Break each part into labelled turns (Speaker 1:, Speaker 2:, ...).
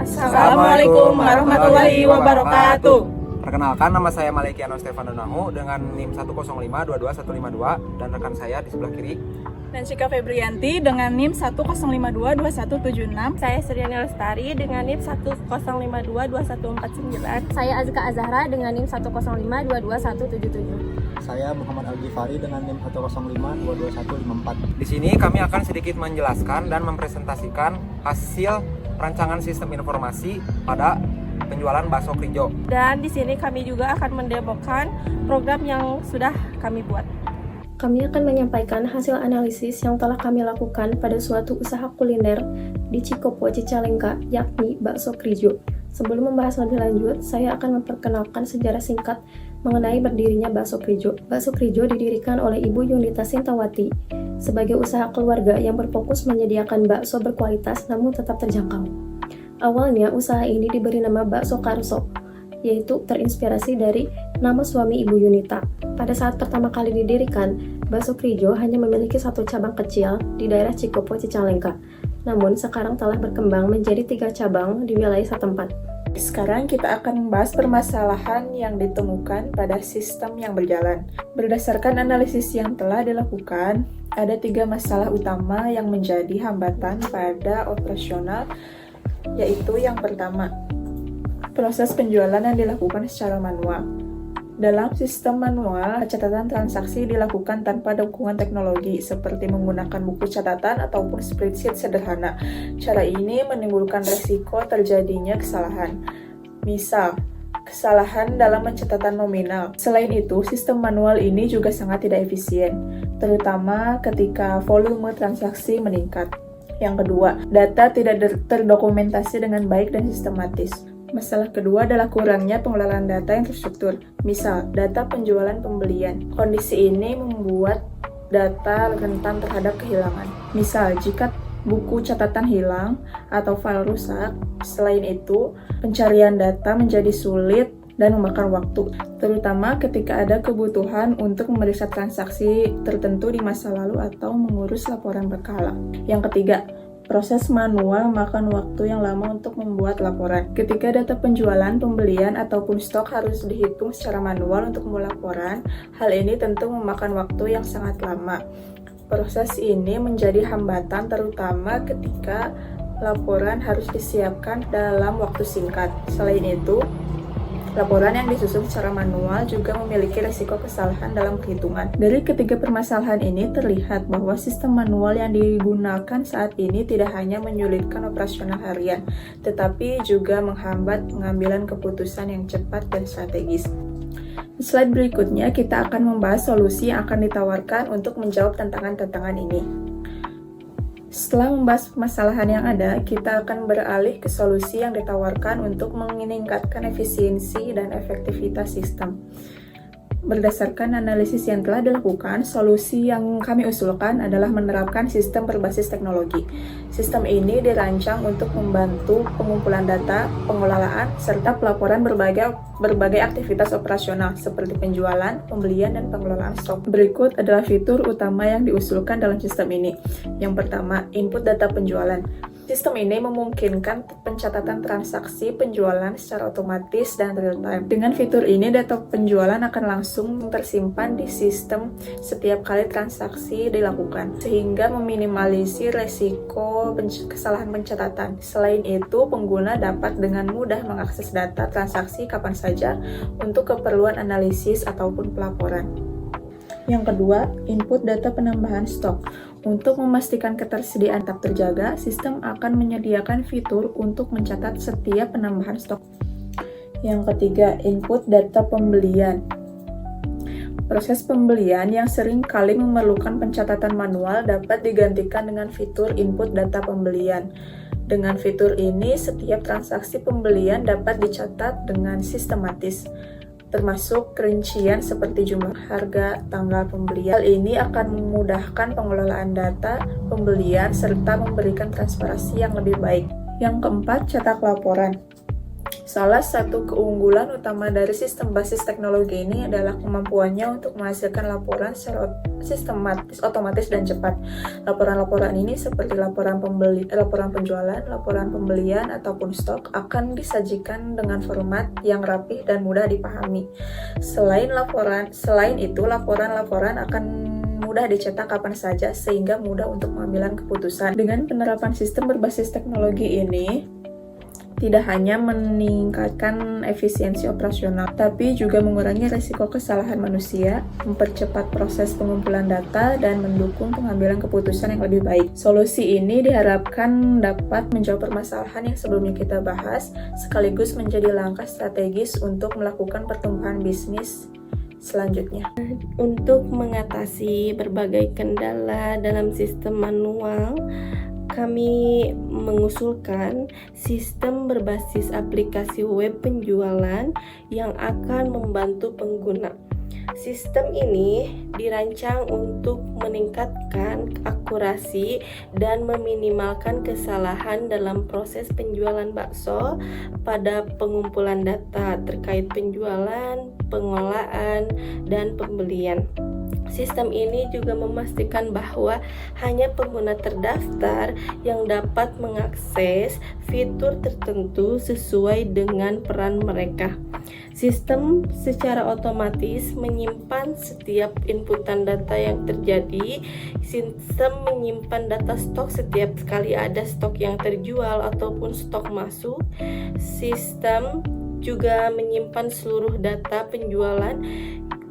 Speaker 1: Assalamualaikum warahmatullahi wabarakatuh.
Speaker 2: Perkenalkan, nama saya Malekiano Stefano Nahu dengan NIM 105222152 dan rekan saya di sebelah kiri.
Speaker 1: Dan Cika Febrianti dengan NIM 105222176.
Speaker 3: Saya Suryani Lestari dengan NIM 105222149. Saya Azka Azahra dengan NIM 105222177.
Speaker 4: Saya Muhammad Al-Ghifari dengan NIM 105222154.
Speaker 2: Di sini kami akan sedikit menjelaskan dan mempresentasikan hasil rancangan sistem informasi pada penjualan bakso Krijo.
Speaker 3: Dan di sini kami juga akan mendemokan program yang sudah kami buat.
Speaker 5: Kami akan menyampaikan hasil analisis yang telah kami lakukan pada suatu usaha kuliner di Cikopo, Cicalengka, yakni bakso Krijo. Sebelum membahas lebih lanjut, saya akan memperkenalkan sejarah singkat mengenai berdirinya bakso Krijo. Bakso Krijo didirikan oleh Ibu Yunita Sintawati sebagai usaha keluarga yang berfokus menyediakan bakso berkualitas namun tetap terjangkau. Awalnya usaha ini diberi nama Bakso Karso, yaitu terinspirasi dari nama suami Ibu Yunita. Pada saat pertama kali didirikan, Bakso Krijo hanya memiliki satu cabang kecil di daerah Cikopo, Cicalengka. Namun sekarang telah berkembang menjadi 3 cabang di wilayah setempat.
Speaker 1: Sekarang kita akan membahas permasalahan yang ditemukan pada sistem yang berjalan. Berdasarkan analisis yang telah dilakukan, ada 3 masalah utama yang menjadi hambatan pada operasional, yaitu yang pertama, proses penjualan yang dilakukan secara manual. Dalam sistem manual, catatan transaksi dilakukan tanpa dukungan teknologi seperti menggunakan buku catatan ataupun spreadsheet sederhana. Cara ini menimbulkan resiko terjadinya kesalahan. Misal, kesalahan dalam pencatatan nominal. Selain itu, sistem manual ini juga sangat tidak efisien, terutama ketika volume transaksi meningkat. Yang kedua, data tidak terdokumentasi dengan baik dan sistematis. Masalah kedua adalah kurangnya pengelolaan data yang terstruktur. Misal, data penjualan pembelian. Kondisi ini membuat data rentan terhadap kehilangan. Misal, jika buku catatan hilang atau file rusak, selain itu, pencarian data menjadi sulit dan memakan waktu, terutama ketika ada kebutuhan untuk memeriksa transaksi tertentu di masa lalu atau mengurus laporan berkala. Yang ketiga, proses manual memakan waktu yang lama untuk membuat laporan. Ketika data penjualan, pembelian, ataupun stok harus dihitung secara manual untuk membuat laporan, hal ini tentu memakan waktu yang sangat lama. Proses ini menjadi hambatan terutama ketika laporan harus disiapkan dalam waktu singkat. Selain itu, laporan yang disusun secara manual juga memiliki risiko kesalahan dalam perhitungan. Dari ketiga permasalahan ini terlihat bahwa sistem manual yang digunakan saat ini tidak hanya menyulitkan operasional harian, tetapi juga menghambat pengambilan keputusan yang cepat dan strategis. Di slide berikutnya kita akan membahas solusi yang akan ditawarkan untuk menjawab tantangan-tantangan ini. Setelah membahas permasalahan yang ada, kita akan beralih ke solusi yang ditawarkan untuk meningkatkan efisiensi dan efektivitas sistem. Berdasarkan analisis yang telah dilakukan, solusi yang kami usulkan adalah menerapkan sistem berbasis teknologi. Sistem ini dirancang untuk membantu pengumpulan data, pengelolaan, serta pelaporan berbagai aktivitas operasional seperti penjualan, pembelian, dan pengelolaan stok. Berikut adalah fitur utama yang diusulkan dalam sistem ini. Yang pertama, input data penjualan. Sistem ini memungkinkan pencatatan transaksi penjualan secara otomatis dan real-time. Dengan fitur ini, data penjualan akan langsung tersimpan di sistem setiap kali transaksi dilakukan, sehingga meminimalisir resiko kesalahan pencatatan. Selain itu, pengguna dapat dengan mudah mengakses data transaksi kapan saja untuk keperluan analisis ataupun pelaporan. Yang kedua, input data penambahan stok. Untuk memastikan ketersediaan tetap terjaga, sistem akan menyediakan fitur untuk mencatat setiap penambahan stok. Yang ketiga, input data pembelian. Proses pembelian yang sering kali memerlukan pencatatan manual dapat digantikan dengan fitur input data pembelian. Dengan fitur ini, setiap transaksi pembelian dapat dicatat dengan sistematis, termasuk rincian seperti jumlah harga, tanggal pembelian. Hal ini akan memudahkan pengelolaan data pembelian serta memberikan transparansi yang lebih baik. Yang keempat, cetak laporan. Salah satu keunggulan utama dari sistem basis teknologi ini adalah kemampuannya untuk menghasilkan laporan secara sistematis, otomatis, dan cepat. Laporan-laporan ini seperti laporan penjualan, laporan pembelian, ataupun stok akan disajikan dengan format yang rapih dan mudah dipahami. Selain itu, laporan-laporan akan mudah dicetak kapan saja sehingga mudah untuk pengambilan keputusan. Dengan penerapan sistem berbasis teknologi ini, tidak hanya meningkatkan efisiensi operasional, tapi juga mengurangi risiko kesalahan manusia, mempercepat proses pengumpulan data, dan mendukung pengambilan keputusan yang lebih baik. Solusi ini diharapkan dapat menjawab permasalahan yang sebelumnya kita bahas, sekaligus menjadi langkah strategis untuk melakukan pertumbuhan bisnis selanjutnya.
Speaker 3: Untuk mengatasi berbagai kendala dalam sistem manual, kami mengusulkan sistem berbasis aplikasi web penjualan yang akan membantu pengguna. Sistem ini dirancang untuk meningkatkan akurasi dan meminimalkan kesalahan dalam proses penjualan bakso pada pengumpulan data terkait penjualan, pengolahan, dan pembelian. Sistem ini juga memastikan bahwa hanya pengguna terdaftar yang dapat mengakses fitur tertentu sesuai dengan peran mereka. Sistem secara otomatis menyimpan setiap inputan data yang terjadi. Sistem menyimpan data stok setiap kali ada stok yang terjual ataupun stok masuk. Sistem juga menyimpan seluruh data penjualan,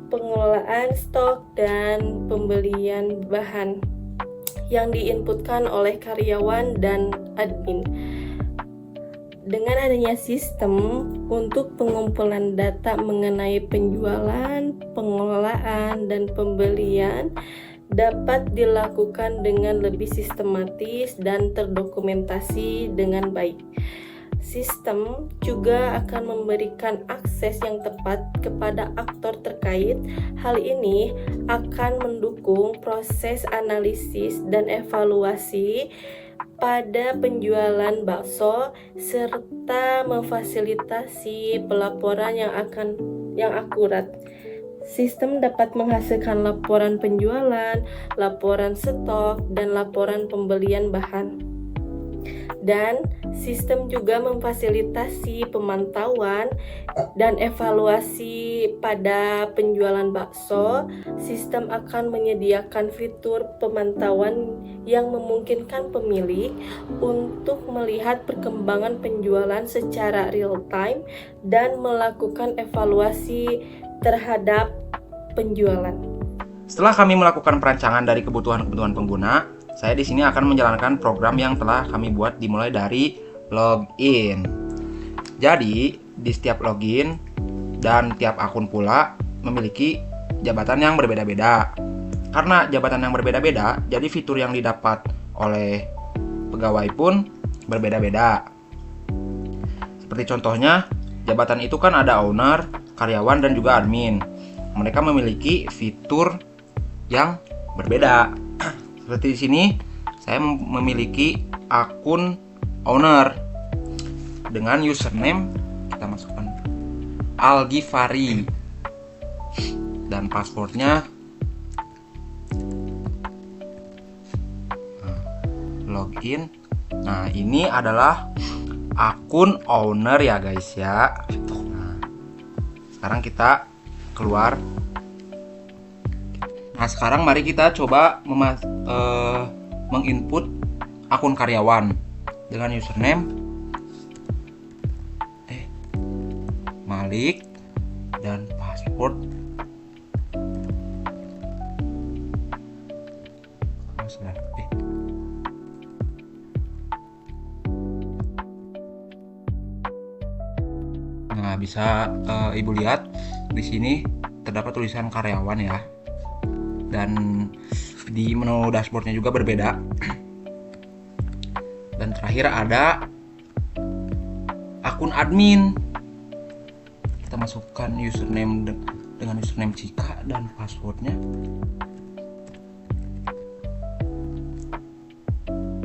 Speaker 3: pengelolaan stok, dan pembelian bahan yang diinputkan oleh karyawan dan admin. Dengan adanya sistem untuk pengumpulan data mengenai penjualan, pengelolaan, dan pembelian dapat dilakukan dengan lebih sistematis dan terdokumentasi dengan baik. Sistem juga akan memberikan akses yang tepat kepada aktor terkait. Hal ini akan mendukung proses analisis dan evaluasi pada penjualan bakso serta memfasilitasi pelaporan yang akurat. Sistem dapat menghasilkan laporan penjualan, laporan stok, dan laporan pembelian bahan. Dan sistem juga memfasilitasi pemantauan dan evaluasi pada penjualan bakso. Sistem akan menyediakan fitur pemantauan yang memungkinkan pemilik untuk melihat perkembangan penjualan secara real time dan melakukan evaluasi terhadap penjualan.
Speaker 2: Setelah kami melakukan perancangan dari kebutuhan-kebutuhan pengguna, saya di sini akan menjalankan program yang telah kami buat dimulai dari login. Jadi, di setiap login dan tiap akun pula memiliki jabatan yang berbeda-beda. Karena jabatan yang berbeda-beda, jadi fitur yang didapat oleh pegawai pun berbeda-beda. Seperti contohnya, jabatan itu kan ada owner, karyawan, dan juga admin. Mereka memiliki fitur yang berbeda. Seperti di sini, saya memiliki akun owner dengan username, kita masukkan Algifari, dan passwordnya login. Nah, ini adalah akun owner ya guys ya. Nah, sekarang kita keluar. Nah, sekarang mari kita coba menginput akun karyawan dengan username Malik dan password Nah, bisa Ibu lihat di sini terdapat tulisan karyawan ya. Dan di menu dashboardnya juga berbeda. Dan terakhir ada akun admin. Kita masukkan username dengan username Cika dan passwordnya.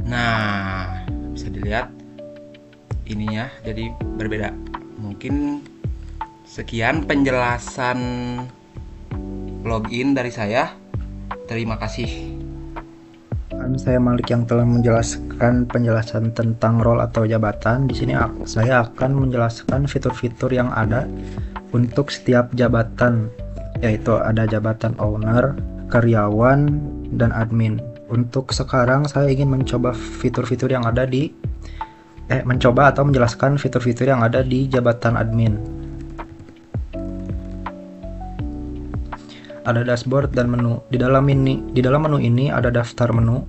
Speaker 2: Nah, bisa dilihat ininya jadi berbeda. Mungkin sekian penjelasan login dari saya. Terima kasih.
Speaker 4: Saya Malik yang telah menjelaskan penjelasan tentang role atau jabatan. Di sini saya akan menjelaskan fitur-fitur yang ada untuk setiap jabatan, yaitu ada jabatan owner, karyawan, dan admin. Untuk sekarang saya ingin mencoba fitur-fitur yang ada di mencoba atau menjelaskan fitur-fitur yang ada di jabatan admin. Ada dashboard dan menu. Di dalam menu ini ada daftar menu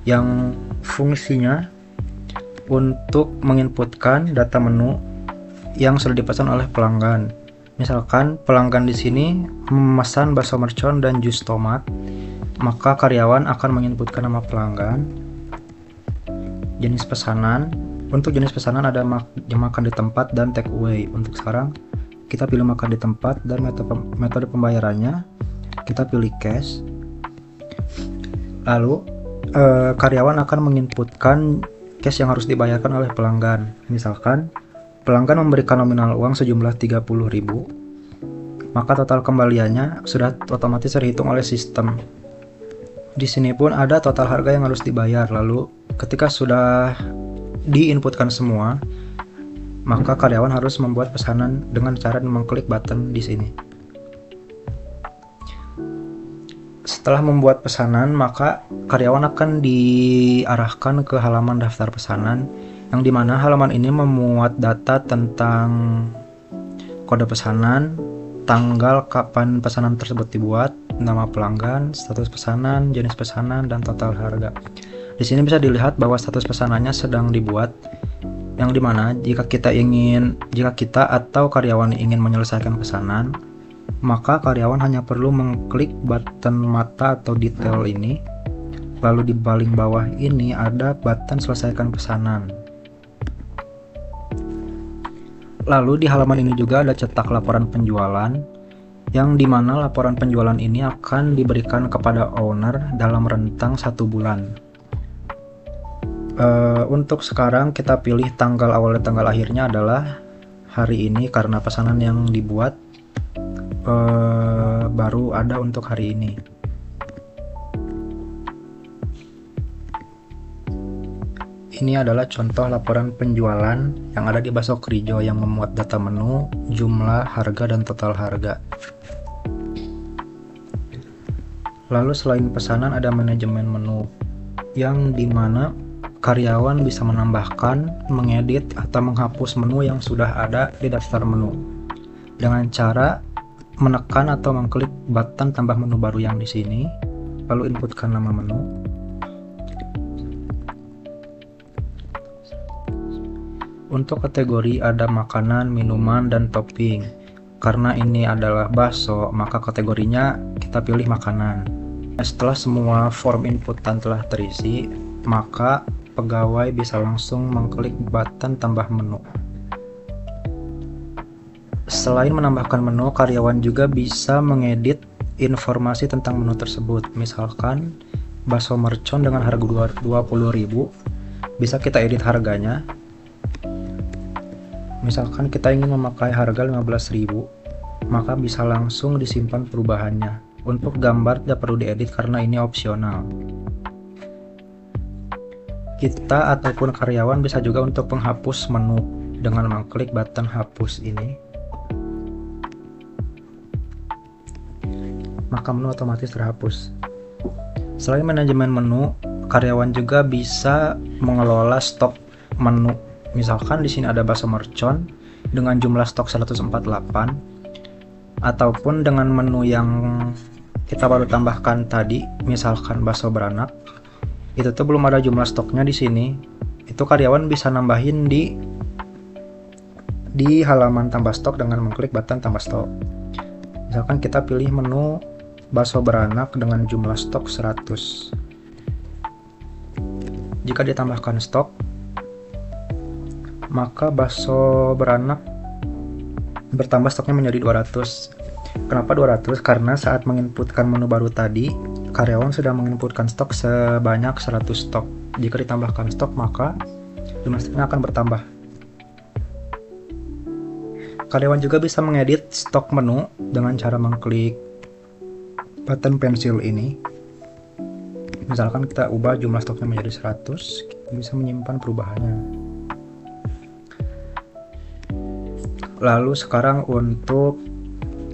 Speaker 4: yang fungsinya untuk menginputkan data menu yang sudah dipesan oleh pelanggan. Misalkan pelanggan di sini memesan bakso mercon dan jus tomat, maka karyawan akan menginputkan nama pelanggan, jenis pesanan. Untuk jenis pesanan ada makan di tempat dan take away. Untuk sekarang kita pilih makan di tempat, dan metode pembayarannya kita pilih cash. Lalu karyawan akan menginputkan cash yang harus dibayarkan oleh pelanggan. Misalkan pelanggan memberikan nominal uang sejumlah 30.000, maka total kembaliannya sudah otomatis terhitung oleh sistem. Di sini pun ada total harga yang harus dibayar. Lalu ketika sudah diinputkan semua, maka karyawan harus membuat pesanan dengan cara mengklik button di sini. Setelah membuat pesanan, maka karyawan akan diarahkan ke halaman daftar pesanan, yang dimana halaman ini memuat data tentang kode pesanan, tanggal kapan pesanan tersebut dibuat, nama pelanggan, status pesanan, jenis pesanan, dan total harga. Di sini bisa dilihat bahwa status pesanannya sedang dibuat, yang dimana jika kita atau karyawan ingin menyelesaikan pesanan, maka karyawan hanya perlu mengklik button mata atau detail ini. Lalu di paling bawah ini ada button selesaikan pesanan. Lalu di halaman ini juga ada cetak laporan penjualan, yang dimana laporan penjualan ini akan diberikan kepada owner dalam rentang 1 bulan. Untuk sekarang kita pilih tanggal awal dan tanggal akhirnya adalah hari ini, karena pesanan yang dibuat baru ada untuk hari ini. Ini adalah contoh laporan penjualan yang ada di Bakso Krijo yang memuat data menu, jumlah, harga, dan total harga. Lalu selain pesanan ada manajemen menu, yang dimana karyawan bisa menambahkan, mengedit, atau menghapus menu yang sudah ada di daftar menu dengan cara menekan atau mengklik button tambah menu baru yang di sini, lalu inputkan nama menu. Untuk kategori ada makanan, minuman, dan topping. Karena ini adalah bakso, maka kategorinya kita pilih makanan. Setelah semua form inputan telah terisi, maka pegawai bisa langsung mengklik button tambah menu. Selain menambahkan menu, karyawan juga bisa mengedit informasi tentang menu tersebut. Misalkan bakso mercon dengan harga 20.000, bisa kita edit harganya. Misalkan kita ingin memakai harga 15.000, maka bisa langsung disimpan perubahannya. Untuk gambar tidak perlu diedit karena ini opsional. Kita ataupun karyawan bisa juga untuk menghapus menu dengan mengklik button hapus ini. Maka menu otomatis terhapus. Selain manajemen menu, karyawan juga bisa mengelola stok menu. Misalkan di sini ada bakso mercon dengan jumlah stok 148, ataupun dengan menu yang kita baru tambahkan tadi, misalkan bakso beranak, itu tuh belum ada jumlah stoknya di sini. Itu karyawan bisa nambahin di halaman tambah stok dengan mengklik button tambah stok. Misalkan kita pilih menu bakso beranak dengan jumlah stok 100. Jika ditambahkan stok, maka bakso beranak bertambah stoknya menjadi 200. Kenapa 200? Karena saat menginputkan menu baru tadi, karyawan sudah menginputkan stok sebanyak 100 stok. Jika ditambahkan stok, maka jumlah stoknya akan bertambah. Karyawan juga bisa mengedit stok menu dengan cara mengklik button pensil ini. Misalkan kita ubah jumlah stoknya menjadi 100, kita bisa menyimpan perubahannya. Lalu sekarang untuk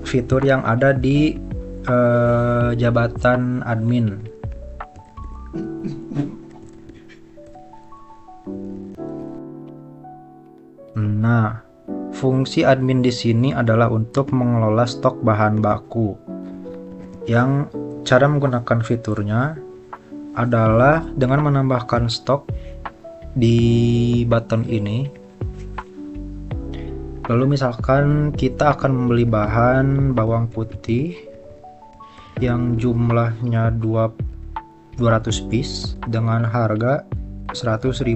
Speaker 4: fitur yang ada di jabatan admin. Nah, fungsi admin di sini adalah untuk mengelola stok bahan baku. Yang cara menggunakan fiturnya adalah dengan menambahkan stok di button ini. Lalu misalkan kita akan membeli bahan bawang putih yang jumlahnya 200 piece dengan harga 100.000.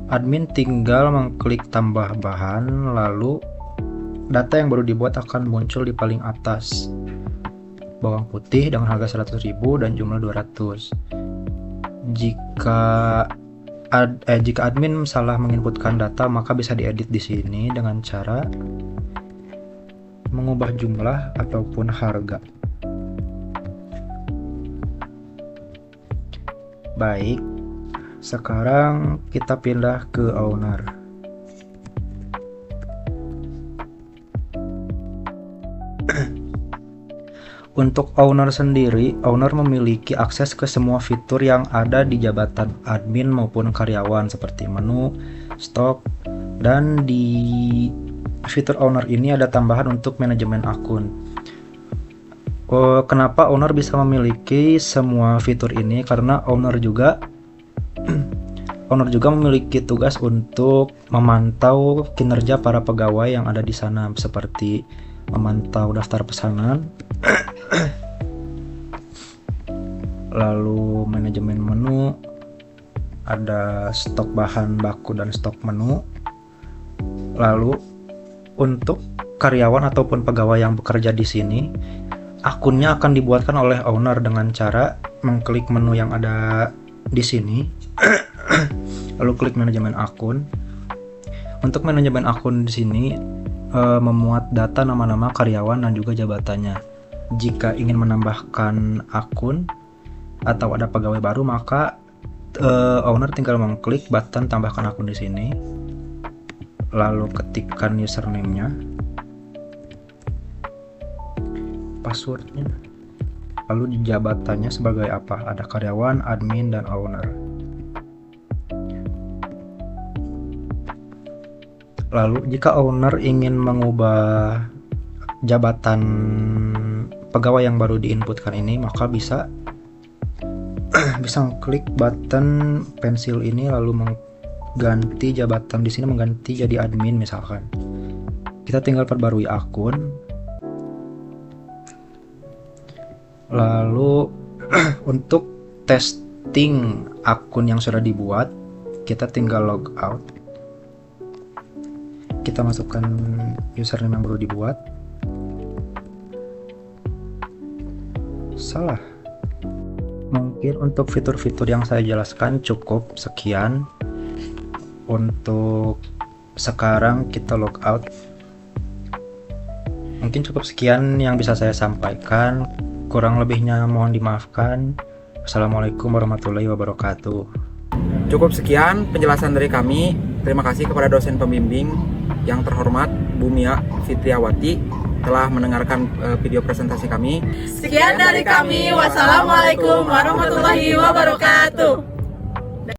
Speaker 4: Admin tinggal mengklik tambah bahan, lalu data yang baru dibuat akan muncul di paling atas. Bawang putih dengan harga 100.000 dan jumlah 200. Jika admin salah menginputkan data, maka bisa diedit di sini dengan cara mengubah jumlah ataupun harga. Baik, sekarang kita pindah ke owner. Untuk owner sendiri, owner memiliki akses ke semua fitur yang ada di jabatan admin maupun karyawan seperti menu, stok, dan di fitur owner ini ada tambahan untuk manajemen akun. Kenapa owner bisa memiliki semua fitur ini? Karena owner juga memiliki tugas untuk memantau kinerja para pegawai yang ada di sana, seperti memantau daftar pesanan, lalu manajemen menu, ada stok bahan baku dan stok menu. Lalu untuk karyawan ataupun pegawai yang bekerja di sini, akunnya akan dibuatkan oleh owner dengan cara mengklik menu yang ada di sini, lalu klik manajemen akun. Untuk manajemen akun di sini memuat data nama-nama karyawan dan juga jabatannya. Jika ingin menambahkan akun atau ada pegawai baru, maka owner tinggal mengklik button tambahkan akun di sini, lalu ketikkan username-nya, passwordnya, lalu di jabatannya sebagai apa, ada karyawan, admin, dan owner. Lalu jika owner ingin mengubah jabatan pegawai yang baru diinputkan ini, maka bisa klik button pensil ini lalu mengganti jabatan di sini, mengganti jadi admin misalkan. Kita tinggal perbarui akun. Lalu untuk testing akun yang sudah dibuat, kita tinggal log out. Kita masukkan username yang baru dibuat. Salah. Mungkin untuk fitur-fitur yang saya jelaskan cukup sekian. Untuk sekarang kita log out. Mungkin cukup sekian yang bisa saya sampaikan. Kurang lebihnya mohon dimaafkan. Assalamualaikum warahmatullahi wabarakatuh.
Speaker 2: Cukup sekian penjelasan dari kami. Terima kasih kepada dosen pembimbing yang terhormat Bu Mia Fitriawati telah mendengarkan video presentasi kami.
Speaker 3: Sekian dari kami. Wassalamualaikum warahmatullahi wabarakatuh.